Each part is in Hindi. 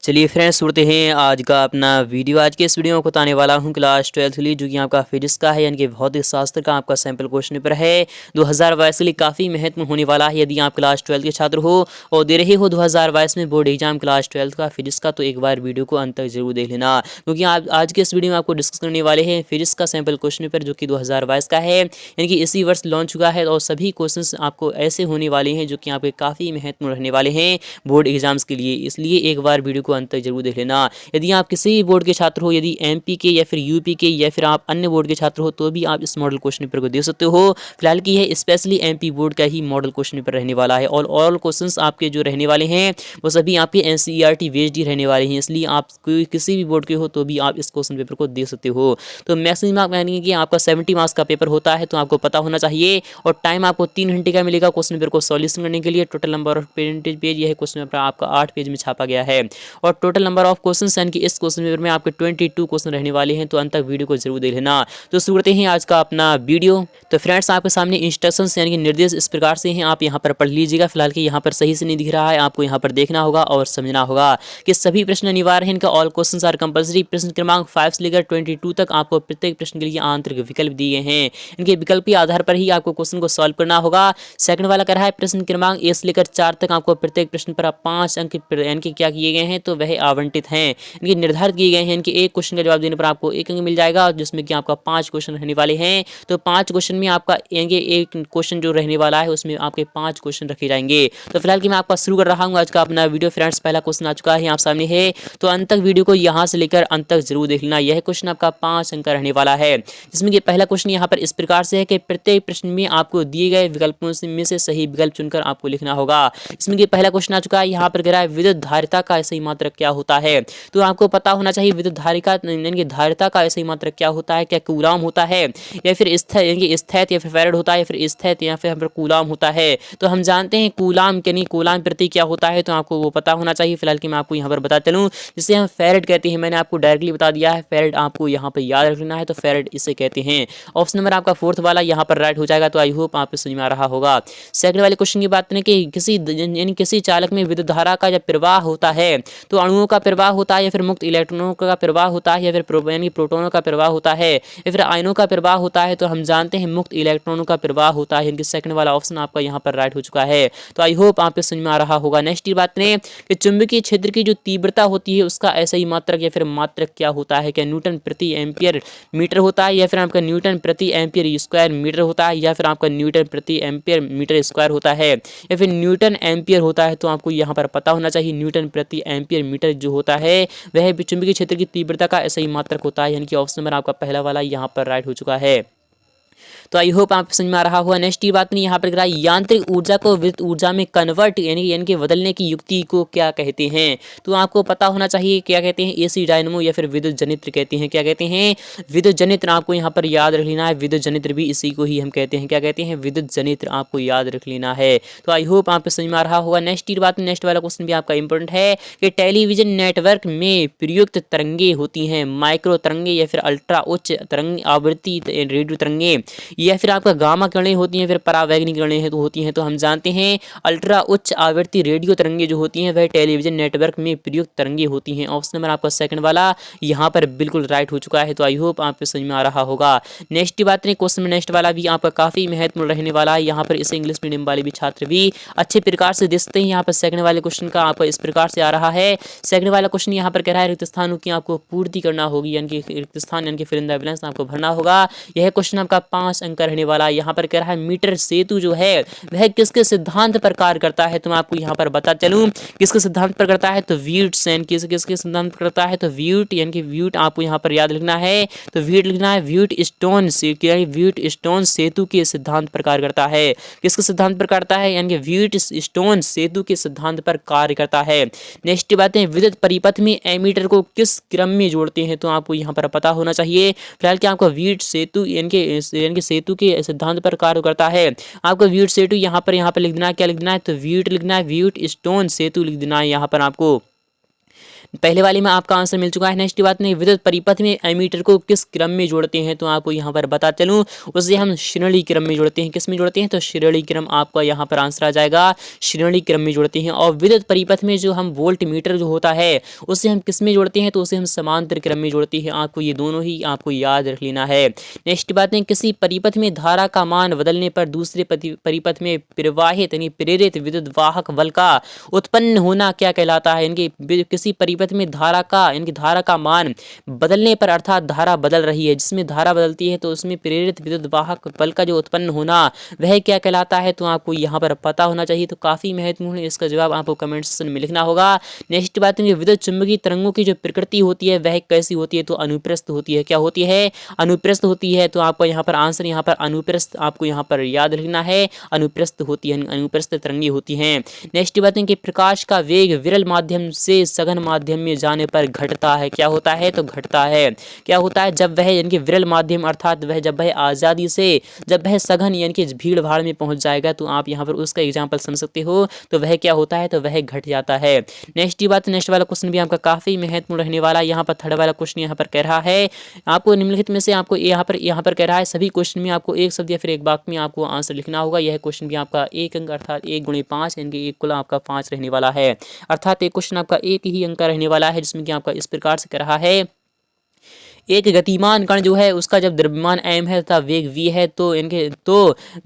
चलिए फ्रेंड्स, सुनते हैं आज का अपना वीडियो। आज के इस वीडियो में बताने वाला हूं क्लास 12 के लिए, जो कि आपका फिजिक्स का है, यानी कि भौतिक शास्त्र का आपका सैंपल क्वेश्चन पेपर है 2022 के लिए। काफ़ी महत्वपूर्ण होने वाला है यदि आप क्लास 12 के छात्र हो और दे रहे हो 2022 में बोर्ड एग्जाम क्लास 12 का फिजिक्स का, तो एक बार वीडियो को अंत तक जरूर देख लेना, क्योंकि आप आज के इस वीडियो में आपको डिस्कस करने वाले हैं फिजिक्स का सैंपल क्वेश्चन पेपर, जो कि 2022 का है, यानी कि इसी वर्ष लॉन्च हुआ है। और सभी क्वेश्चन आपको ऐसे होने वाले हैं जो कि आपके काफ़ी महत्वपूर्ण रहने वाले हैं बोर्ड एग्जाम्स के लिए, इसलिए एक बार वीडियो को अंत तक जरूर देख लेना। यदि आप किसी भी बोर्ड के छात्र हो, यदि एमपी के या फिर यूपी के या फिर आप अन्य बोर्ड के छात्र हो, तो भी आप इस मॉडल क्वेश्चन पेपर को दे सकते हो। फिलहाल की है स्पेशली एमपी बोर्ड का ही मॉडल क्वेश्चन पेपर रहने वाला है, और ऑल क्वेश्चंस आपके जो रहने वाले हैं वो सभी आपके एनसीईआरटी बेस्ड ही रहने वाले हैं, इसलिए आप किसी भी बोर्ड के हो तो भी आप इस क्वेश्चन पेपर को दे सकते हो। तो मैक्सिमम आप यानी कि आपका 70 मार्क्स का पेपर होता है, तो आपको पता होना चाहिए। और टाइम आपको 3 घंटे का मिलेगा क्वेश्चन पेपर को सॉल्यूशन करने के लिए। टोटल नंबर ऑफ पेज यह क्वेश्चन पेपर आपका 8 पेज में छापा गया है, और टोटल नंबर ऑफ क्वेश्चन यानी कि इस क्वेश्चन पेपर में आपके 22 क्वेश्चन रहने वाले हैं, तो अंत तक वीडियो को जरूर देख लेना। तो शुरू करते हैं आज का अपना वीडियो। तो फ्रेंड्स, आपके सामने इंस्ट्रक्शंस यानी कि निर्देश इस प्रकार से हैं, आप यहाँ पर पढ़ लीजिएगा। फिलहाल कि यहाँ पर सही से नहीं दिख रहा है, आपको यहाँ पर देखना होगा और समझना होगा कि सभी प्रश्न अनिवार्य हैं, इनका ऑल क्वेश्चंस आर कंपल्सरी। प्रश्न क्रमांक 5 से लेकर 22 तक आपको प्रत्येक प्रश्न के लिए आंतरिक विकल्प दिए हैं, इनके विकल्प के आधार पर ही आपको क्वेश्चन को सॉल्व करना होगा। सेकंड वाला कह रहा है प्रश्न क्रमांक 1 से लेकर 4 तक आपको प्रत्येक प्रश्न पर 5 अंक यानी कि क्या किए गए हैं, तो वह आवंटित हैं, इनके निर्धारित किए गए हैं। इनके एक क्वेश्चन का जवाब देने पर आपको 1 अंक मिल जाएगा, जिसमें कि आपका 5 क्वेश्चन रहने वाले हैं। तो 5 क्वेश्चन में आपका यानी एक क्वेश्चन जो रहने वाला है उसमें आपके 5 क्वेश्चन रखे जाएंगे। तो फिलहाल कि मैं आपका शुरू कर रहा हूँ आज का अपना वीडियो। फ्रेंड्स, पहला क्वेश्चन आ चुका है आप सामने है, तो अंत तक वीडियो को यहाँ से लेकर अंत तक जरूर देख लेना। यह क्वेश्चन आपका 5 अंक का रहने वाला है, जिसमें कि पहला क्वेश्चन यहाँ पर इस प्रकार से है कि प्रत्येक प्रश्न में आपको दिए गए विकल्पों में से सही विकल्प चुनकर आपको लिखना होगा। इसमें कि पहला क्वेश्चन आ चुका है, यहाँ पर कह रहा है विद्युत धारिता का सही मात्रक क्या होता है। तो आपको पता होना चाहिए विद्युत धारिता यानी कि धारिता का सही मात्रक क्या होता है, क्या कूलाम होता है या फिर स्थैत यानी कि स्थैत या फिर फैराड होता है, या फिर स्थैत या फिर कूलाम होता है। तो हम जानते हैं कूलाम यानी कूलाम प्रति क्या होता है, तो आपको वो पता होना चाहिए। फिलहाल कि मैं आपको यहाँ पर बता चलूँ, जिसे हम फैराड कहते हैं, मैंने आपको डायरेक्टली बता दिया है। फैराड आपको यहाँ पर याद रखना है, तो फैराड इसे कहते हैं। ऑप्शन नंबर आपका 4th वाला यहाँ पर राइट हो जाएगा। तो आई होप आप समझ में आ रहा होगा। सेकंड वाले क्वेश्चन की बात करें कि किसी चालक में विद्युत धारा का जब प्रवाह होता है, तो अणुओं का प्रवाह होता है, या फिर मुक्त इलेक्ट्रॉनों का प्रवाह होता है, या फिर प्रोटॉनों का प्रवाह होता है, या फिर आयनों का प्रवाह होता है। तो हम जानते हैं मुक्त इलेक्ट्रॉनों का प्रवाह होता है, इनके सेकंड वाला ऑप्शन आपका यहाँ पर राइट हो चुका है। तो आई होप आपको समझ में आ रहा होगा। नेक्स्ट की बात करें कि चुंबकीय क्षेत्र की जो तीव्रता होती है उसका ऐसा ही मात्रक या फिर मात्रक क्या होता है, क्या न्यूटन प्रति एम्पियर मीटर होता है, या फिर आपका न्यूटन प्रति एम्पियर स्क्वायर मीटर होता है, या फिर आपका न्यूटन प्रति एम्पियर मीटर स्क्वायर होता है, या फिर न्यूटन एम्पियर होता है। तो आपको यहाँ पर पता होना चाहिए न्यूटन प्रति एम्पियर मीटर जो होता है वह चुंबकीय क्षेत्र की तीव्रता का ऐसा ही मात्रक होता है, यानी कि ऑप्शन नंबर आपका पहला वाला यहाँ पर राइट हो चुका है। तो आई होप आप समझ में आ रहा होगा। नेक्स्ट की बात नहीं, यहाँ पर यांत्रिक ऊर्जा को विद्युत ऊर्जा में कन्वर्ट यानी कि बदलने की युक्ति को क्या कहते हैं। तो आपको पता होना चाहिए क्या कहते हैं, एसी डायनमो या फिर विद्युत जनित्र कहते हैं। क्या कहते हैं, विद्युत जनित्र। आपको यहाँ पर याद रख लेना है, विद्युत जनित्र भी इसी को ही हम कहते हैं। क्या कहते हैं, विद्युत जनित्र, आपको याद रख लेना है। तो आई होप आपको समझ में आ रहा होगा। नेक्स्ट की बात, नेक्स्ट वाला क्वेश्चन भी आपका इंपॉर्टेंट है कि टेलीविजन नेटवर्क में प्रयुक्त तरंगे होती हैं माइक्रो तरंगे, या फिर अल्ट्रा उच्च तरंग आवृत्ति रेडियो तरंगे, या फिर आपका गामा किरणें होती हैं, फिर परावैंगनिक किरणें हैं तो होती हैं। तो हम जानते हैं अल्ट्रा उच्च आवृत्ति रेडियो तरंगे जो होती हैं वह टेलीविजन नेटवर्क में प्रयुक्त तरंगे होती हैं। ऑप्शन नंबर आपका सेकंड वाला यहाँ पर बिल्कुल राइट हो चुका है। तो आई होप आपको समझ में आ रहा होगा। नेक्स्ट की बात करें, क्वेश्चन में नेक्स्ट वाला भी आपका काफी महत्वपूर्ण रहने वाला है। यहाँ पर इसे इंग्लिश मीडियम वाले भी छात्र भी अच्छे प्रकार से देखते हैं। यहाँ पर सेकंड वाले क्वेश्चन का आपका इस प्रकार से आ रहा है। सेकंड वाला क्वेश्चन यहाँ पर कह रहा है रिक्त स्थानों की आपको पूर्ति करना होगी, यानी कि रिक्त स्थान यानी कि फिल इन द ब्लैंक्स आपको भरना होगा। यह क्वेश्चन आपका 5 अंक रहने वाला। यहाँ पर कह रहा है मीटर सेतु जो है वह किसके सिद्धांत पर कार्य करता है। तो मैं आपको यहाँ पर बता चलूं किसके सिद्धांत पर करता है, तो व्यूट्स यानी किसके सिद्धांत पर करता है, तो व्यूट यानी कि व्यूट आपको यहाँ पर याद लिखना है। तो व्यूट लिखना है, व्यूट स्टोन सेतु के सिद्धांत पर कार्य करता है। किसके सिद्धांत पर करता है, यानी कि व्यूट स्टोन सेतु के सिद्धांत पर कार्य करता है। नेक्स्ट बात है विद्युत परिपथ में एमीटर को किस क्रम में जोड़ते हैं। तो आपको यहाँ पर पता होना चाहिए। फिलहाल कि आपको व्यूट सेतु यानी कि सेतु के सिद्धांत पर कार्य करता है। आपको व्यूट सेतु यहाँ पर लिख देना है, क्या लिख देना है, तो व्यूट लिखना है, व्यूट स्टोन सेतु लिख देना है यहाँ पर आपको। पहले वाले में आपका आंसर मिल चुका है। नेक्स्ट बात में विद्युत परिपथ में एमीटर को किस क्रम में जोड़ते हैं, तो आपको यहाँ पर बता चलूँ उसे हम श्रेणी क्रम में जोड़ते हैं। किस में जोड़ते हैं, तो श्रेणी क्रम आपका यहाँ पर आंसर आ जाएगा, श्रेणी क्रम में जोड़ते हैं। और विद्युत परिपथ में जो हम वोल्ट मीटर जो होता है उसे हम किस में जोड़ते हैं, तो उसे हम समांतर क्रम में जोड़ते हैं। आपको ये दोनों ही आपको याद रख लेना है। नेक्स्ट बात है किसी परिपथ में धारा का मान बदलने पर दूसरे परिपथ में प्रवाहित यानी प्रेरित विद्युत वाहक बल का उत्पन्न होना क्या कहलाता है। इनके किसी परिपथ में धारा का मान बदलने पर अर्थात धारा बदल रही है, जिसमें धारा बदलती है तो उसमें प्रेरित विद्युत वाहक बल का जो उत्पन्न होना वह क्या कहलाता है, तो आपको यहाँ पर पता होना चाहिए। तो काफी महत्वपूर्ण है, इसका जवाब आपको कमेंट सेक्शन में लिखना होगा। नेक्स्ट बात है विद्युत चुंबकीय तरंगों की जो प्रकृति होती है वह कैसी होती है, तो अनुप्रस्थ होती है। क्या होती है, अनुप्रस्थ होती है। तो आपको यहाँ पर आंसर यहाँ पर अनुप्रस्थ आपको यहाँ पर याद रखना है, अनुप्रस्थ होती है, अनुप्रस्थ तरंगे होती हैं। नेक्स्ट बात है कि प्रकाश का वेग विरल माध्यम से सघन माध्यम में जाने पर घटता है। क्या होता है, तो घटता है। क्या होता है, जब वह यानी कि विरल माध्यम अर्थात वह जब वह आज़ादी से जब वह सघन यानी कि भीड़ भाड़ में पहुंच जाएगा, तो आप यहाँ पर उसका एग्जाम्पल समझ सकते हो। तो वह क्या होता है, तो वह घट जाता है। नेक्स्ट बात, नेक्स्ट वाला क्वेश्चन भी आपका काफी महत्वपूर्ण रहने वाला है। यहाँ पर थर्ड वाला क्वेश्चन यहाँ पर कह रहा है आपको निम्नलिखित में से आपको यहाँ पर कह रहा है सभी क्वेश्चन में आपको एक शब्द या फिर एक वाक्य में आपको आंसर लिखना होगा। यह क्वेश्चन भी आपका 1 अंक अर्थात 1 × 5 यानी कि 1 कुल आपका 5 रहने वाला है। अर्थात एक क्वेश्चन आपका 1 ही अंक का रहने वाला है, जिसमें कि आपका इस प्रकार से कह रहा है एक गतिमान कण जो है उसका जब द्रव्यमान m है तथा वेग v है तो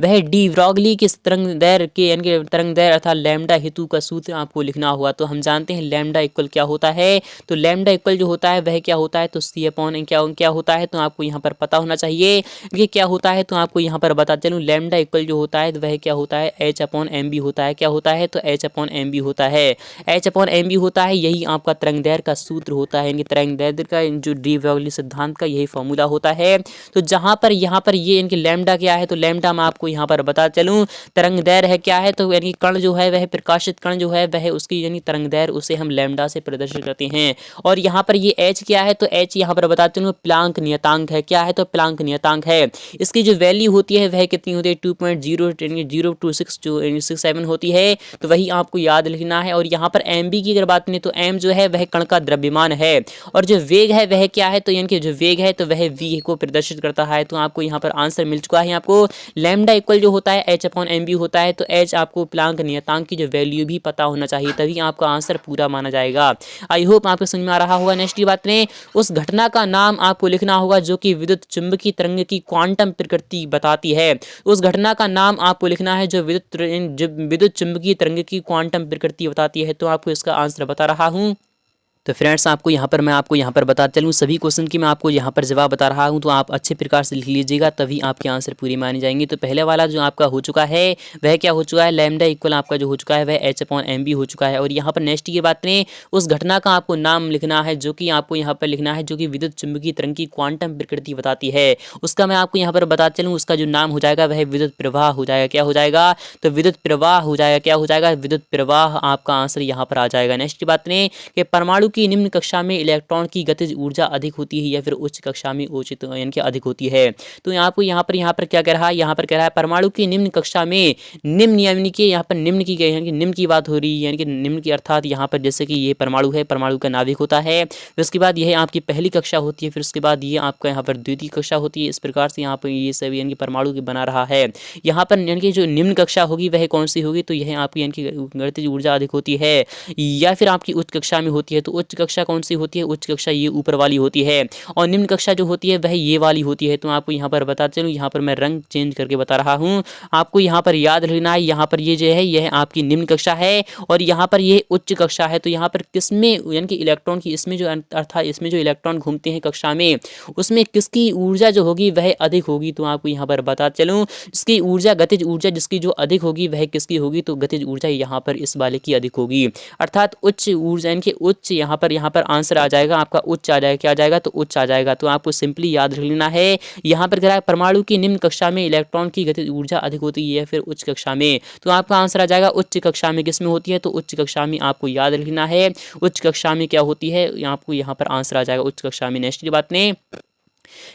वह डी ब्रॉगली के तरंग दैर्घ्य के यानी कि तरंग दैर्घ्य अर्थात लैम्डा हेतु का सूत्र आपको लिखना होगा। तो हम जानते हैं लैम्डा इक्वल क्या होता है, तो लैम्डा इक्वल जो होता है वह क्या होता है, तो c/n क्या होता है, तो आपको यहाँ पर पता होना चाहिए ये क्या होता है। तो आपको यहाँ पर बता चलूँ लैम्डा इक्वल जो होता है वह क्या होता है, h/mb होता है। क्या होता है, तो h/mb होता है, h/mb होता है। यही आपका तरंग दैर्घ्य का सूत्र होता है, यानी तरंग दैर्घ्य का जो डी ब्रॉगली सिद्धांत का यही फॉर्मूला होता है। तो जहां पर यहाँ पर ये इनकी लैम्डा क्या है, तो लैम्डा मैं आपको यहाँ पर बता चलूं तरंग दैर्घ्य है क्या है, तो यानी कण जो है वह प्रकाशित कण जो है वह उसकी यानी तरंग दैर्घ्य उसे हम लैम्डा से प्रदर्शित करते हैं। और यहाँ पर ये h क्या है, तो h यहाँ पर बता चलूं प्लांक नियतांक है। क्या है, तो प्लांक नियतांक है। इसकी जो वैल्यू होती है वह कितनी होती है, 2.00267 होती है। तो वही आपको याद लिखना है। और यहाँ पर एम की अगर बात करें तो m जो है वह कण का द्रव्यमान है, और जो वेग है वह क्या है, तो यानी कि जो वेग है तो वह v को प्रदर्शित करता है। तो आपको यहाँ पर आंसर मिल चुका है। आपको लैम्डा इक्वल जो होता है h/mb होता है, तो h आपको प्लांक नियतांक की जो वैल्यू भी पता होना चाहिए, तभी आपका आंसर पूरा माना जाएगा। आई होप आपको समझ में आ रहा होगा। नेक्स्ट बात में उस घटना का नाम आपको लिखना होगा जो कि विद्युत चुंबकीय तरंग की क्वांटम प्रकृति बताती है। उस घटना का नाम आपको लिखना है जो विद्युत चुंबकीय तरंग की क्वांटम प्रकृति बताती है। तो आपको इसका आंसर बता रहा हूँ। तो फ्रेंड्स आपको यहाँ पर मैं आपको यहाँ पर बता चलूँ सभी क्वेश्चन की मैं आपको यहाँ पर जवाब बता रहा हूँ, तो आप अच्छे प्रकार से लिख लीजिएगा, तभी आपके आंसर पूरी माने जाएंगे। तो पहले वाला जो आपका हो चुका है वह क्या हो चुका है, लैम्डा इक्वल आपका जो हो चुका है वह h/mb हो चुका है। और यहाँ पर नेक्स्ट की बात करें उस घटना का आपको नाम लिखना है जो कि आपको यहाँ पर लिखना है जो कि विद्युत चुंबकीय तरंग की क्वांटम प्रकृति बताती है। उसका मैं आपको यहाँ पर बता चलूँ उसका जो नाम हो जाएगा वह विद्युत प्रवाह हो जाएगा। क्या हो जाएगा, तो विद्युत प्रवाह हो जाएगा। क्या हो जाएगा, विद्युत प्रवाह आपका आंसर यहाँ पर आ जाएगा। नेक्स्ट की बात करें कि परमाणु की निम्न कक्षा में इलेक्ट्रॉन की गतिज ऊर्जा अधिक होती है या फिर उच्च कक्षा में उचित यानी कि अधिक होती है। तो आपको यहाँ पर क्या कह रहा है, यहाँ पर कह रहा है परमाणु की निम्न कक्षा में निम्न यानी कि यहाँ पर निम्न की निम्न की बात हो रही है, यानी कि निम्न की अर्थात यहाँ पर जैसे कि ये परमाणु है, परमाणु का नाभिक होता है, फिर उसके बाद यह आपकी पहली कक्षा होती है, फिर उसके बाद ये आपका यहाँ पर द्वितीय कक्षा होती है। इस प्रकार से यहाँ पर ये सभी यानी कि परमाणु की बना रहा है। यहाँ पर यानी कि जो निम्न कक्षा होगी वह कौन सी होगी, तो यह आपकी यानी कि गतिज ऊर्जा अधिक होती है, या फिर आपकी उच्च कक्षा में होती है। तो उच्च कक्षा कौन सी होती है, उच्च कक्षा ये ऊपर वाली होती है, और निम्न कक्षा जो होती है वह ये वाली होती है। तो आपको यहाँ पर बता चलूँ, यहाँ पर मैं रंग चेंज करके बता रहा हूँ, आपको यहाँ पर याद रखना है। यहाँ पर ये जो है यह आपकी निम्न कक्षा है और यहाँ पर ये उच्च कक्षा है। तो यहाँ पर किसमें यानी कि इलेक्ट्रॉन की इसमें जो अर्थात इसमें जो इलेक्ट्रॉन घूमते हैं कक्षा में, उसमें किसकी ऊर्जा जो होगी वह अधिक होगी। तो आपको यहाँ पर बता चलूँ जिसकी ऊर्जा गतिज ऊर्जा जिसकी जो अधिक होगी वह किसकी होगी, तो गतिज ऊर्जा यहाँ पर इस वाले की अधिक होगी, अर्थात उच्च ऊर्जा यानी कि उच्च यहाँ पर आंसर आ जाएगा आपका उच्च आ जाएगा। क्या आ जाएगा, तो उच्च आ जाएगा। तो आपको सिंपली याद रख लेना है। यहाँ पर कह रहा है परमाणु की निम्न कक्षा में इलेक्ट्रॉन की गतिज ऊर्जा अधिक होती है या फिर उच्च कक्षा में, तो आपका आंसर आ जाएगा उच्च कक्षा में। किसमें होती है, तो उच्च कक्षा में आपको याद रखना है। उच्च कक्षा में क्या होती है, आपको यहाँ पर आंसर आ जाएगा उच्च कक्षा में। नेक्स्ट की बात नहीं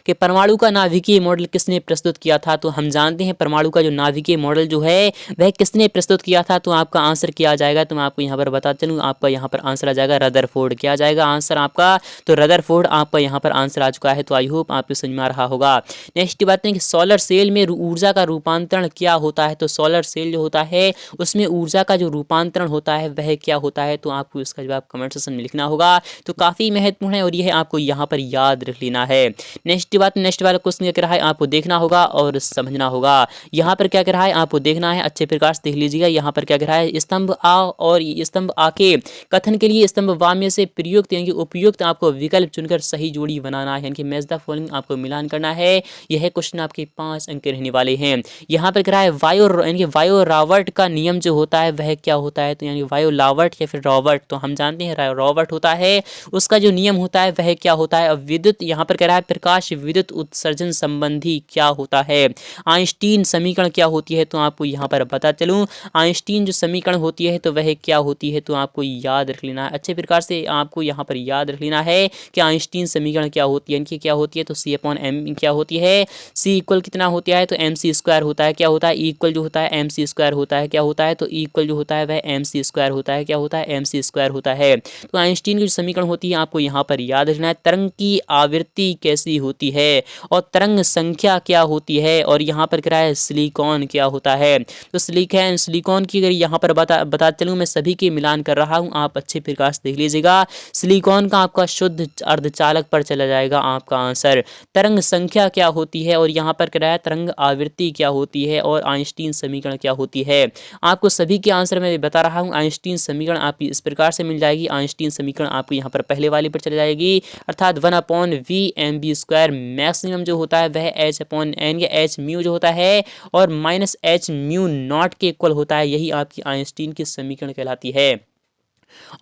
कि परमाणु का नाभिकीय मॉडल किसने प्रस्तुत किया था। तो हम जानते हैं परमाणु का जो नाभिकीय मॉडल जो है वह किसने प्रस्तुत किया था। तो आपका आंसर क्या आ जाएगा, तो मैं आपको यहाँ पर बता चलूँ, आपका यहाँ पर आंसर आ जाएगा रदरफोर्ड। क्या आ जाएगा आंसर आपका, तो रदरफोर्ड आपका यहाँ पर आंसर आ चुका है। तो आई होप आपको समझ में आ रहा होगा। नेक्स्ट बात है कि सोलर सेल में ऊर्जा का रूपांतरण क्या होता है। तो सोलर सेल जो होता है उसमें ऊर्जा का जो रूपांतरण होता है वह क्या होता है। तो आपको इसका जवाब कमेंट सेक्शन में लिखना होगा। तो काफ़ी महत्वपूर्ण है और यह आपको यहाँ पर याद रख लेना है। नेक्स्ट वाला क्वेश्चन क्या कह रहा है आपको देखना होगा और समझना होगा। यहाँ पर क्या कह रहा है आपको देखना है, अच्छे प्रकार से देख लीजिएगा। यहाँ पर क्या कह रहा है, स्तंभ आ और स्तंभ आ के कथन के लिए स्तंभ वा में से प्रयुक्त यानी कि उपयुक्त आपको विकल्प चुनकर सही जोड़ी बनाना है, यानी कि मैच द फॉलोइंग आपको मिलान करना है। यह क्वेश्चन आपके 5 अंक रहने वाले हैं। यहाँ पर कह रहा है यानी कि वायो रावर्ट का नियम जो होता है वह क्या होता है। तो यानी वायो लावर्ट या फिर रॉबर्ट, तो हम जानते हैं रॉबर्ट होता है, उसका जो नियम होता है वह क्या होता है। अब विद्युत यहाँ पर कह रहा है प्रकाश विद्युत उत्सर्जन संबंधी क्या होता है। आइंस्टीन समीकरण क्या होती है, तो आपको यहाँ पर बता चलूँ आइंस्टीन जो समीकरण होती है तो वह क्या होती है। तो आपको याद रख लेना है, अच्छे प्रकार से आपको यहाँ पर याद रख लेना है कि आइंस्टीन समीकरण क्या होती है, इनकी क्या होती है। तो सी अपॉन एम क्या होती है, सी इक्वल कितना होता है, तो एम सी स्क्वायर होता है। क्या होता है, इक्वल जो होता है एम सी स्क्वायर होता है। क्या होता है, तो इक्वल जो होता है वह एम सी स्क्वायर होता है। क्या होता है, एम सी स्क्वायर होता है। तो आइंस्टीन की जो समीकरण होती है आपको यहाँ पर याद रखना है। तरंग की आवृत्ति कैसी होती है और तरंग संख्या क्या होती है, और यहाँ पर क्या है सिलिकॉन क्या होता है। तो सिलिकॉन की अगर यहाँ पर बता चलूँ मैं सभी के मिलान कर रहा हूँ, आप अच्छे प्रकार से देख लीजिएगा। सिलिकॉन का आपका शुद्ध अर्धचालक पर चला जाएगा आपका आंसर। तरंग संख्या क्या होती है और यहाँ पर क्या है तरंग आवृत्ति क्या होती है और आइंस्टीन समीकरण क्या होती है। आपको सभी के आंसर मैं बता रहा हूँ। आइंस्टीन समीकरण आपकी इस प्रकार से मिल जाएगी। आइंस्टीन समीकरण आपको यहाँ पर पहले वाले पर चली जाएगी, अर्थात 1/v/mv² मैक्सिमम जो होता है वह h/n या h म्यू जो होता है और -h म्यू नॉट के इक्वल होता है। यही आपकी आइंस्टीन की समीकरण कहलाती है।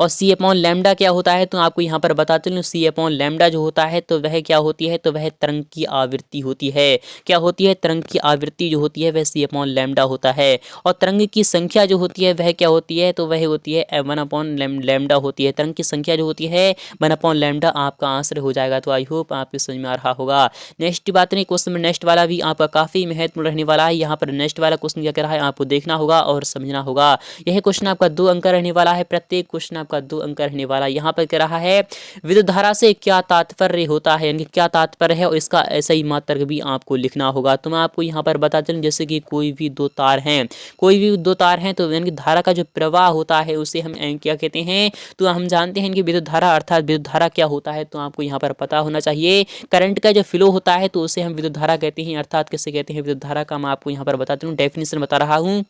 और सी अपॉन लैम्डा क्या होता है, तो आपको यहाँ पर बता चलूँ सी अपॉन लैम्डा जो होता है तो वह क्या होती है, तो वह तरंग की आवृत्ति होती है। क्या होती है, तरंग की आवृत्ति जो होती है वह सी अपॉन लैम्डा होता है। और तरंग की संख्या जो होती है वह क्या होती है, तो वह होती है 1/लैम्डा होती है। तरंग की संख्या जो होती है 1/लैम्डा आपका आंसर हो जाएगा। तो आई होप आपको समझ में आ रहा होगा। नेक्स्ट बात नहीं, क्वेश्चन में नेक्स्ट वाला भी आपका काफ़ी महत्वपूर्ण रहने वाला है। यहाँ पर नेक्स्ट वाला क्वेश्चन क्या कह रहा है आपको देखना होगा और समझना होगा। यह क्वेश्चन आपका 2 अंक रहने वाला है, प्रत्येक क्वेश्चन आपका 2 अंक रहने वाला। यहाँ पर कह रहा है विद्युत धारा से क्या तात्पर्य होता है, यानी क्या तात्पर्य है और इसका ऐसा ही मात्रक भी आपको लिखना होगा। तो मैं आपको यहाँ पर बता चलूं जैसे कि कोई भी दो तार हैं तो यानी धारा का जो प्रवाह होता है उसे हम क्या कहते हैं, तो हम जानते हैं कि विद्युत धारा, अर्थात विद्युत धारा क्या होता है तो आपको यहाँ पर पता होना चाहिए। करंट का जो फ्लो होता है तो उसे हम विद्युत धारा कहते हैं, अर्थात किसे कहते हैं, विद्युत धारा का मैं आपको यहाँ पर बता चलूं डेफिनेशन बता रहा हूँ।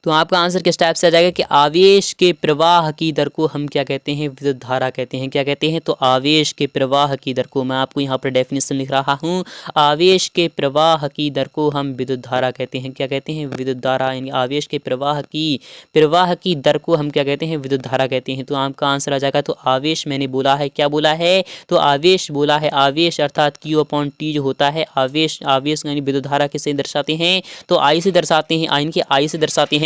तो आपका आंसर किस टाइप से आ जाएगा कि आवेश के प्रवाह की दर को हम क्या कहते हैं, विद्युत धारा कहते हैं। क्या कहते हैं, तो आवेश के प्रवाह की दर को, मैं आपको यहाँ पर डेफिनेशन लिख रहा हूँ, आवेश के प्रवाह की दर को हम विद्युत धारा कहते हैं। क्या कहते हैं, विद्युत धारा, यानी आवेश के प्रवाह की दर को हम क्या कहते हैं, विद्युत धारा कहते हैं। तो आपका आंसर आ जाएगा, तो आवेश मैंने बोला है, क्या बोला है, तो आवेश बोला है। आवेश अर्थात Q/T जो होता है, आवेश यानी विद्युत धारा किसे दर्शाते हैं, तो आई से दर्शाते हैं, आई के आई से दर्शाते हैं।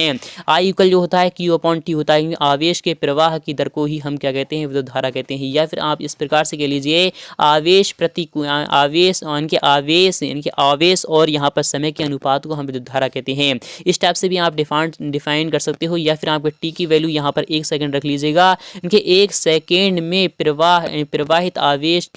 आई इक्वल जो होता है Q/T होता है। आवेश के प्रवाह की दर को ही हम क्या कहते हैं, विद्युत धारा कहते हैं। या फिर आप इस प्रकार से कह लीजिए आवेश यानी कि आवेश और यहाँ पर समय के अनुपात को हम विद्युत धारा कहते हैं। इस टाइप से भी आप डिफाइन कर सकते हो। या फिर आपके टी की वैल्यू यहाँ पर 1 सेकंड रख लीजिएगा। इनके 1 सेकेंड में प्रवाहित आवेश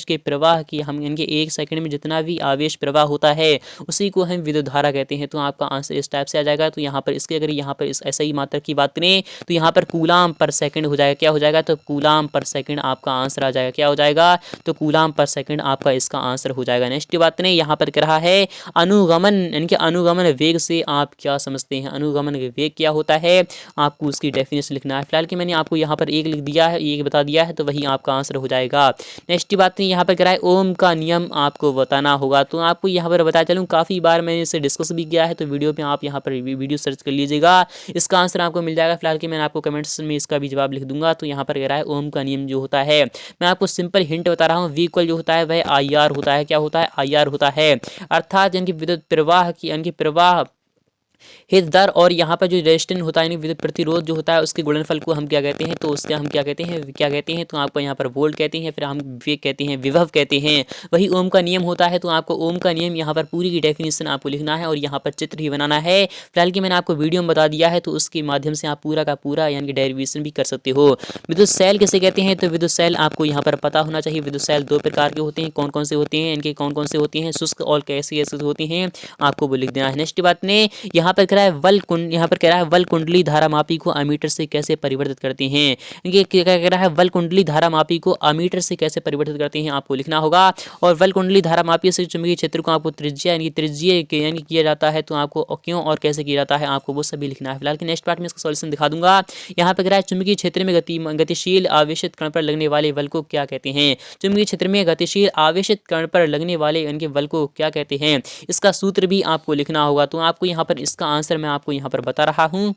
के प्रवाह की हम इनके 1 सेकंड में जितना भी आवेश प्रवाह होता है उसी को हम विद्युत धारा कहते हैं। तो आपका आंसर इस टाइप से आ जाएगा। तो यहाँ पर इसके अगर यहाँ पर इस ऐसा ही मात्रक की बात करें तो यहाँ पर कूलाम पर सेकंड हो जाएगा। क्या हो जाएगा, तो कूलाम पर सेकंड आपका आंसर आ जाएगा। क्या हो जाएगा, तो कूलाम पर सेकंड आपका इसका आंसर हो जाएगा। नेक्स्ट बात करें, यहाँ पर कह रहा है अनुगमन, यानी कि अनुगमन वेग से आप क्या समझते हैं। अनुगमन वेग क्या होता है, आपको उसकी डेफिनेशन लिखना है। फिलहाल कि मैंने आपको यहाँ पर एक लिख दिया है, एक बता दिया है, तो वही आपका आंसर हो जाएगा। नेक्स्ट बात यहाँ पर कह रहा है ओम का नियम आपको बताना होगा। तो आपको यहाँ पर बता चलूँ काफ़ी बार मैंने इसे डिस्कस भी किया है, तो वीडियो पे आप यहाँ पर वीडियो सर्च कर लीजिएगा, इसका आंसर आपको मिल जाएगा। फिलहाल कि मैंने आपको कमेंट सेक्शन में इसका भी जवाब लिख दूंगा। तो यहाँ पर कह रहा है ओम का नियम जो होता है, मैं आपको सिंपल हिंट बता रहा हूँ, V इक्वल जो होता है वह IR होता है। क्या होता है, IR होता है। अर्थात यानी कि विद्युत प्रवाह की यानी कि प्रवाह हितदार और यहाँ पर जो रेजिस्टेंस होता है यानी विद्युत प्रतिरोध जो होता है उसके गुणनफल को हम क्या कहते हैं, तो उसके हम क्या कहते हैं तो आपको यहाँ पर वोल्ट कहते हैं, फिर हम वेग कहते हैं, विभव कहते हैं। वही ओम का नियम होता है, तो आपको ओम का नियम यहाँ पर पूरी की डेफिनेशन आपको लिखना है और यहाँ पर चित्र ही बनाना है। फिलहाल की मैंने आपको वीडियो में बता दिया है, तो उसके माध्यम से आप पूरा का पूरा यानी कि डेरिवेशन भी कर सकते हो। विद्युत सेल किसे कहते हैं, तो विद्युत सेल आपको यहाँ पर पता होना चाहिए। विद्युत सेल दो प्रकार के होते हैं, कौन कौन से होते हैं, इनके कौन कौन से होते हैं, शुष्क और कैसे होते हैं, आपको वो लिख देना है। नेक्स्ट बात ने यहाँ पर कह रहा है वल कुंडली धारा मापी को अमीटर से कैसे परिवर्तित करते हैं। इनके क्या कह रहा है, वल कुंडली धारा मापी को अमीटर से कैसे परिवर्तित करते हैं, आपको लिखना होगा। और वल कुंडली धारा मापी से चुंबकीय क्षेत्र को आपको त्रिज्या यानी किया जाता है, तो आपको क्यों और कैसे किया जाता है, आपको वो सभी लिखना है। फिलहाल के नेक्स्ट पार्ट में इसका सॉल्यूशन दिखा दूंगा। यहाँ पर कह रहा है चुंबकीय क्षेत्र में गतिशील आवेशित कण पर लगने वाले बल को क्या कहते हैं। चुंबकीय क्षेत्र में गतिशील आवेशित कण पर लगने वाले इनके बल को क्या कहते हैं, इसका सूत्र भी आपको लिखना होगा। तो आपको यहाँ पर इसका आंसर मैं आपको यहाँ पर बता रहा हूँ।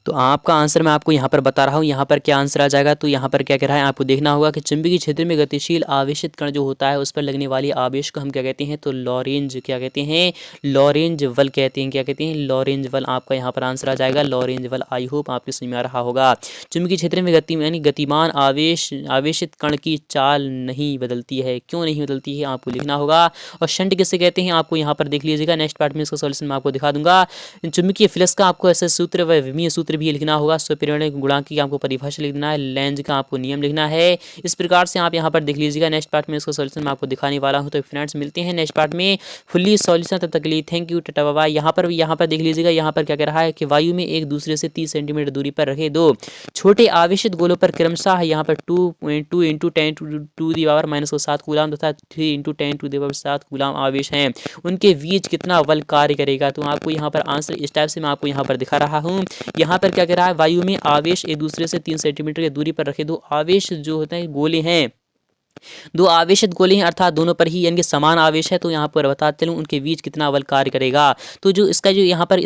तो आपका आंसर मैं आपको यहाँ पर बता रहा हूँ। यहाँ पर क्या आंसर आ जाएगा, तो यहाँ पर क्या कह रहा है, आपको देखना होगा कि चुंबकीय क्षेत्र में गतिशील आवेशित कण जो होता है उस पर लगने वाली आवेश को हम क्या कहते हैं, तो लॉरेंज क्या कहते हैं, लॉरेंज बल कहते हैं। क्या कहते हैं, लॉरेंज बल। आपका यहाँ पर आंसर आ जाएगा लॉरेंज बल। आई होप आपके समझ में आ रहा होगा। चुंबकीय क्षेत्र में गतिमान आवेशित कण की चाल नहीं बदलती है, क्यों नहीं बदलती है, आपको लिखना होगा। और शंट किसे कहते हैं, आपको यहाँ पर देख लीजिएगा। नेक्स्ट पार्ट में इसका सॉल्यूशन मैं आपको दिखा दूंगा। चुंबकीय फ्लक्स का आपको ऐसे सूत्र व विमीय सूत्र भी लिखना होगा। स्वपरिवर्तन गुणांक की आपको परिभाषा लिखना है, लेंज का आपको नियम लिखना है। इस प्रकार से आप यहाँ पर देख लीजिएगा। नेक्स्ट पार्ट में इसका सॉल्यूशन मैं आपको दिखाने वाला हूँ। तो फ्रेंड्स मिलते हैं नेक्स्ट पार्ट में फुल्ली सॉल्यूशन, तब तक के लिए thank you, tata bye bye. यहाँ पर देख लीजिएगा। यहाँ पर क्या कह रहा है कि वायु में एक दूसरे से 30 सेंटीमीटर दूरी पर रखे दो छोटे आवेशित गोलों पर क्रमशः यहाँ पर 2 × 10⁻⁻7 कूलाम तथा 3 × 10⁻7 कूलाम आवेश हैं, उनके बीच कितना बल कार्य करेगा। तो आपको यहाँ पर आंसर इस टाइप से मैं आपको यहाँ पर दिखा रहा हूँ। यहाँ पर क्या कह रहा है, वायु में आवेश एक दूसरे से 3 सेंटीमीटर की दूरी पर रखे दो आवेश जो होते हैं गोले हैं, दो आवेशित गोले हैं, अर्थात दोनों पर ही यानी कि समान आवेश है। तो यहाँ पर बताते चलूँ उनके बीच कितना बल कार्य करेगा। तो जो इसका जो यहाँ पर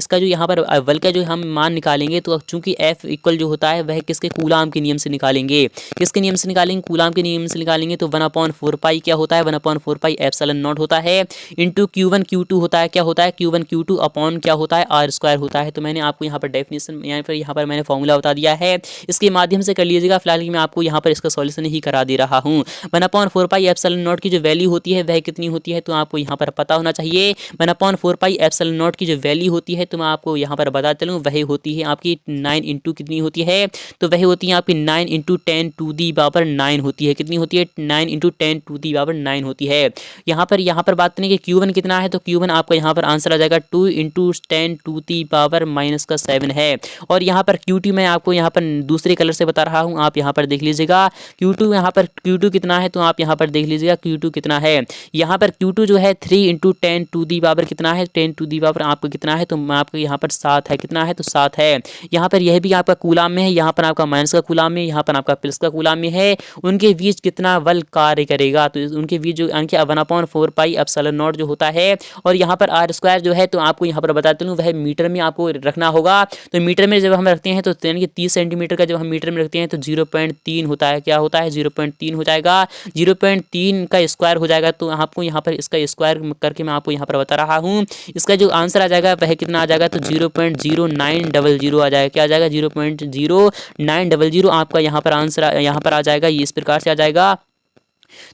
बल का जो हम मान निकालेंगे, तो चूंकि F इक्वल जो होता है वह किसके, कूलाम के नियम से निकालेंगे। किसके नियम से निकालेंगे, कूलाम के नियम से निकालेंगे। तो 1/4 पाई क्या होता है, 1/4 पाई एप्सिलॉन नॉट होता है, इंटू Q1 Q2 होता है। क्या होता है, Q1 Q2 अपॉन क्या होता है, R² होता है। तो मैंने आपको यहाँ पर डेफिनेशन यहाँ पर मैंने फॉर्मूला बता दिया है, इसके माध्यम से कर लीजिएगा। फिलहाल मैं आपको यहाँ पर इसका सॉल्यूशन ही करा दे रहा हूँ। 1/4 पाई एप्सिलॉन नॉट की जो वैल्यू होती है वह कितनी होती है, तो आपको यहाँ पर पता होना चाहिए। 1/4 पाई एप्सिलॉन नॉट की जो वैल्यू होती है, तो मैं आपको यहाँ पर बता चलूँ, वह होती है आपकी 9 इंटू कितनी होती है, तो वह होती है आपकी 9 × 10⁻9 होती है। कितनी होती है, 9 × 10⁻9 होती है। यहाँ पर बात करें कि Q1 कितना है, तो Q1 आपका यहाँ पर आंसर आ जाएगा 2 × 10⁻⁻7 है। और यहाँ पर Q2 मैं आपको यहाँ पर दूसरे कलर से बता रहा हूँ, आप यहाँ पर देख लीजिएगा। Q2 कितना है, तो आप यहाँ पर देख लीजिएगा Q2 कितना है। यहाँ पर Q2 जो है 3 × 10⁻⁻ कितना है, 10⁻⁻ आपको कितना है, तो आपको यहाँ पर 7 है। कितना है, तो 7 है। यहाँ पर यह भी आपका कूलाम में है, यहाँ पर आपका माइनस का कूलाम में, यहाँ पर आपका प्लस का कूलाम में है। उनके बीच कितना बल कार्य करेगा, तो उनके बीच जो अंक 1/4 पाई एप्सिलॉन नॉट जो होता है, और यहाँ पर R² जो है, तो आपको यहाँ पर बताते हूँ वह मीटर में आपको रखना होगा। तो मीटर में जब हम रखते हैं, तो यानी कि 30 सेंटीमीटर का जब हम मीटर में रखते हैं, तो 0.3 होता है। क्या होता है, 0.3 हो जाएगा। 0.3 का स्क्वायर हो जाएगा। तो आपको यहाँ पर इसका स्क्वायर करके मैं आपको यहाँ पर बता रहा हूँ, इसका जो आंसर आ जाएगा वह कितना आ जाएगा, तो 0.0900 आ जाएगा। क्या आ जाएगा, 0.0900 आपका यहाँ पर आंसर यहाँ पर आ जाएगा। ये इस प्रकार से आ जाएगा।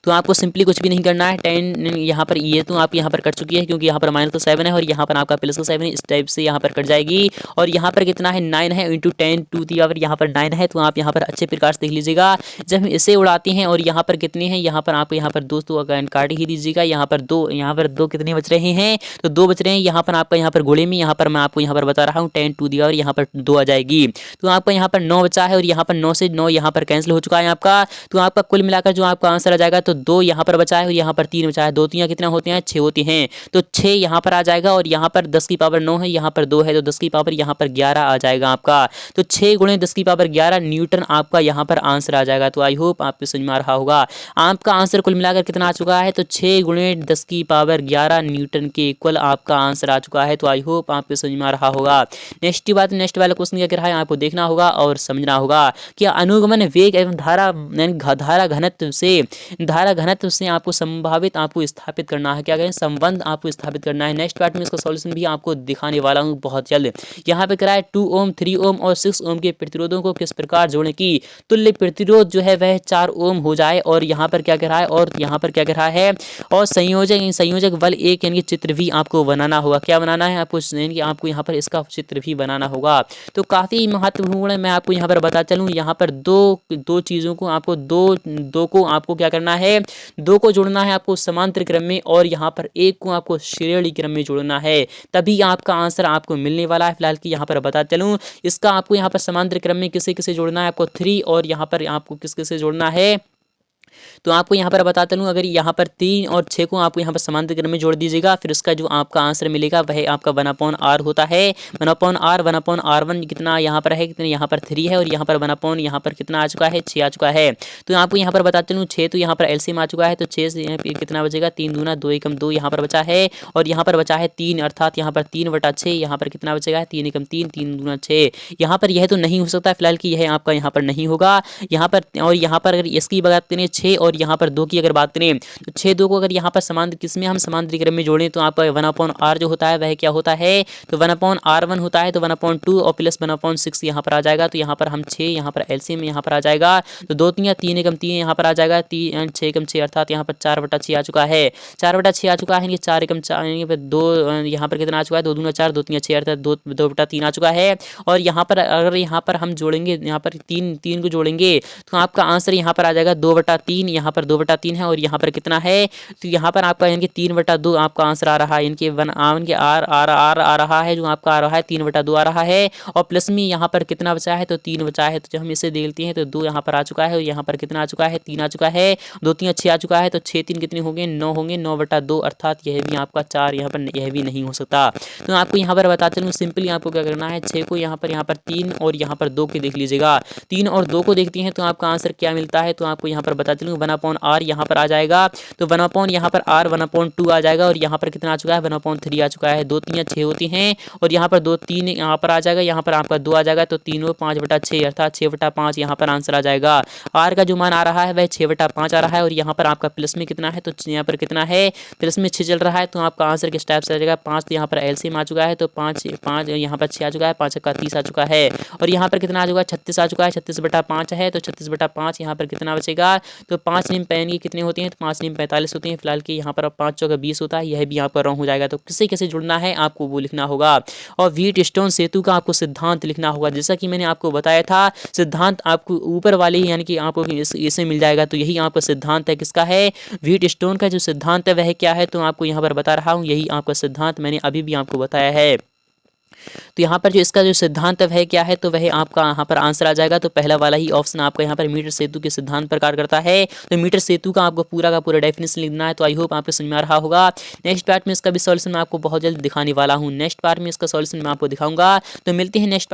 तो आपको सिंपली कुछ भी नहीं करना है। 10 यहाँ पर ये तो आप यहाँ पर कट चुकी है, क्योंकि यहाँ पर माइनस का 7 है और यहाँ पर आपका प्लस का 7 है। इस टाइप से यहाँ पर कट जाएगी। और यहाँ पर कितना है, 9 है, इंटू 10⁻⁻, यहाँ पर 9 है। तो आप यहाँ पर अच्छे प्रकार से देख लीजिएगा। जब हम इसे उड़ाते हैं और यहाँ पर कितने हैं, यहाँ पर आपको यहाँ पर दोस्तों काट ही दीजिएगा। यहाँ पर दो कितने बच रहे हैं, तो 2 बच रहे हैं। यहाँ पर आपका यहाँ पर गोले में यहाँ पर मैं आपको यहाँ पर बता रहा हूँ 10⁻⁻, यहाँ पर 2 आ जाएगी। तो आपका यहाँ पर 9 बचा है और यहाँ पर 9 से 9 यहाँ पर कैंसिल हो चुका है आपका। तो आपका कुल मिलाकर जो आपका आंसर आ जाएगा, तो 2 यहाँ पर बचा है और यहाँ पर 3 बचा है। 2 3 कितना होते हैं, 6 होते हैं। तो 6 यहाँ पर आ जाएगा और यहाँ पर 10 की पावर 9 है, यहाँ पर 2 है, तो 10 की पावर यहाँ पर 11 आ जाएगा आपका। तो 6 × 10 की पावर 11 न्यूटन आपका यहाँ पर आंसर आ जाएगा। तो आई होप आपको समझ में आ रहा होगा। आपका आंसर कुल मिलाकर कितना आ चुका है, तो 6 × 10 की पावर 11 न्यूटन के इक्वल आपका आंसर आ चुका है। तो आई होप आपको समझ में आ रहा होगा। नेक्स्ट वाला क्वेश्चन क्या कह रहा है, आपको देखना होगा और समझना होगा कि अनुगमन वेग एवं धारा घनत्व से धारा घनत्व से आपको संभावित आपको स्थापित करना है, क्या करें, संबंध आपको स्थापित करना है। नेक्स्ट पार्ट में इसका सॉल्यूशन भी आपको दिखाने वाला हूँ बहुत जल्द। यहाँ पे कराए 2 ओम, 3 ओम और 6 ओम के प्रतिरोधों को किस प्रकार जोड़ें कि तुल्य प्रतिरोध जो है वह 4 ओम हो जाए। और यहाँ पर क्या कह रहा है, और यहाँ पर क्या कह रहा है, और संयोजक बल एक यानी कि चित्र भी आपको बनाना होगा। क्या बनाना है आपको, यानी कि आपको यहाँ पर इसका चित्र भी बनाना होगा। तो काफ़ी महत्वपूर्ण है, मैं आपको यहाँ पर बता चलूँ, यहाँ पर दो चीज़ों को आपको दो को आपको क्या करना है, दो को जोड़ना है आपको समांतर क्रम में, और यहाँ पर एक को आपको श्रेणी क्रम में जोड़ना है, तभी आपका आंसर आपको मिलने वाला है। फिलहाल की यहाँ पर बता चलूँ, इसका आपको यहाँ पर समांतर क्रम में किसे किसे जोड़ना है, आपको 3, और यहाँ पर आपको किस किसे जोड़ना है, तो आपको यहाँ पर बताता हूँ, अगर यहाँ पर 3 और 6 को आपको यहाँ पर समांतर क्रम में जोड़ दीजिएगा, फिर उसका जो आपका आंसर मिलेगा वह आपका 1/r होता है। 1/r कितना यहाँ पर है, कितने यहाँ पर 3 है, और यहाँ पर 1 यहाँ पर कितना आ चुका है, 6 आ चुका है। तो आपको यहाँ पर बताते हूँ 6 तो यहाँ पर एलसीएम आ चुका है, तो 6 से यहाँ पर कितना बचेगा, 3 दूना 2 एकम 2 यहाँ पर बचा है, और यहाँ पर बचा है 3, अर्थात यहाँ पर 3/6 यहाँ पर कितना बचेगा, 3 एकम 3, 3 दूना 6। यहाँ पर यह तो नहीं हो सकता, फिलहाल कि यह आपका यहाँ पर नहीं होगा यहाँ पर। और यहाँ पर अगर इसकी बात करें 6 और यहाँ पर 2 की अगर बात करें, तो 6 2 को अगर यहाँ पर समांतर किसमें हम समांतर क्रम में जोड़ें, तो आपका 1/r जो होता है वह क्या होता है, तो 1/r1 होता है, तो 1/2 और प्लस 1/6 यहाँ पर आ जाएगा। तो यहाँ पर हम 6 यहाँ पर एलसीएम यहाँ पर आ जाएगा, तो 2 3 3 एकम 3 यहाँ पर आ जाएगा, 3 6 एकम 6 अर्थात यहाँ पर 4/6 आ चुका है, 4/6 आ चुका है, ये 4 एकम 4 2 यहाँ पर कितना आ चुका है, 2 दूना 4 2 3 6 अर्थात 2/3 आ चुका है। और यहाँ पर अगर यहाँ पर हम जोड़ेंगे, यहाँ पर 3 को जोड़ेंगे, तो आपका आंसर यहाँ पर आ जाएगा 2/3, यहाँ पर 2/3 है, और यहाँ पर कितना है, तो यहाँ पर आपका यानी कि 3/2 आपका आंसर आ रहा है, इनके आर आ रहा है, जो आपका आ रहा है 3/2 आ रहा है। और प्लस में यहाँ पर कितना बचा है, तो 3 बचा है, तो जब हम इसे देखते हैं तो 2 यहाँ पर आ चुका है, और यहाँ पर कितना आ चुका है, 3 आ चुका है, 2 3 6 आ चुका है, तो 6 3 कितने होंगे, 9 होंगे, 9/2 अर्थात यह भी आपका 4 यहाँ पर यह भी नहीं हो सकता। तो आपको यहाँ पर बताते चलूँ, सिंपली आपको क्या करना है, 6 को यहाँ पर 3 और यहाँ पर 2 के देख लीजिएगा, 3 और 2 को देखते हैं तो आपका आंसर क्या मिलता है, तो आपको यहाँ पर बता चलूँ 1/r यहाँ पर आ जाएगा, तो 1 यहाँ पर r 1/2 आ जाएगा, और यहाँ पर कितना आ चुका है, 1/3 आ चुका है। 2 3 6 होती हैं, और यहाँ पर 2 3 यहाँ पर आ जाएगा, यहाँ पर आपका 2 आ जाएगा, तो 3 और 5/6 अर्थात 6/5 यहाँ पर आंसर आ जाएगा। r का जो मान आ रहा है वह 6/5 आ रहा है, और यहाँ पर आपका प्लस में कितना है, तो यहाँ पर कितना है, प्लस में 6 चल रहा है, तो आपका आंसर किस टाइप से आ जाएगा, 5 यहाँ पर एलसीएम आ चुका है, तो 5 यहाँ पर 6 आ चुका है, 5 का 30 आ चुका है, और यहाँ पर कितना आ चुका है, 36 आ चुका है, 36/5 है, तो 36/5 यहाँ पर कितना बचेगा, तो 5 नीम पैन की कितने होती हैं, तो 5 नीम 45 होती हैं। फिलहाल की यहाँ पर 5 चौका 20 होता है, यह भी आपका रॉन्ग हो जाएगा। तो किसे कैसे जुड़ना है आपको वो लिखना होगा, और व्हीटस्टोन सेतु का आपको सिद्धांत लिखना होगा। जैसा कि मैंने आपको बताया था, सिद्धांत आपको ऊपर वाले ही यानी कि आपको इसे मिल जाएगा, तो यही आपका सिद्धांत है, किसका है, व्हीटस्टोन का जो सिद्धांत है वह क्या है, तो आपको यहाँ पर बता रहा हूँ, यही आपका सिद्धांत मैंने अभी भी आपको बताया है। तो यहाँ पर जो इसका जो सिद्धांत है वह क्या है, तो वह आपका यहाँ पर आंसर आ जाएगा। तो पहला वाला ही ऑप्शन आपका यहाँ पर मीटर सेतु के सिद्धांत पर कार्य करता है। तो मीटर सेतु का आपको पूरा का पूरा डेफिनेशन लिखना है। तो आई होप आपको समझ में आ रहा होगा। नेक्स्ट पार्ट में इसका भी सॉल्यूशन मैं आपको बहुत जल्द दिखाने वाला हूँ। नेक्स्ट पार्ट में इसका सॉल्यूशन मैं आपको दिखाऊंगा। तो मिलते हैं नेक्स्ट